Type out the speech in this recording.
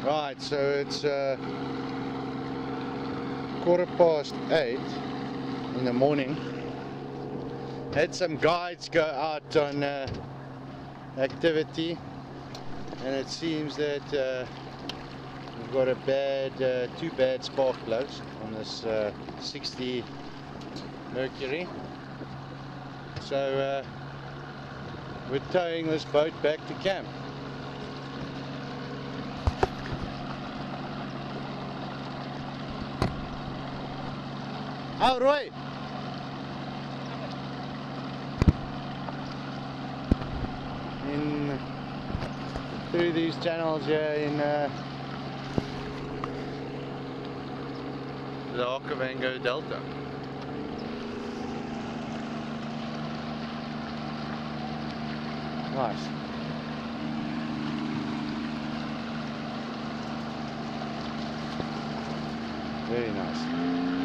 Right, so it's 8:15 in the morning. Had some guides go out on activity, and it seems that we've got two bad spark plugs on this 60 Mercury. So we're towing this boat back to camp. Oh, Roy! Through these channels here in the Okavango Delta. Nice. Very nice.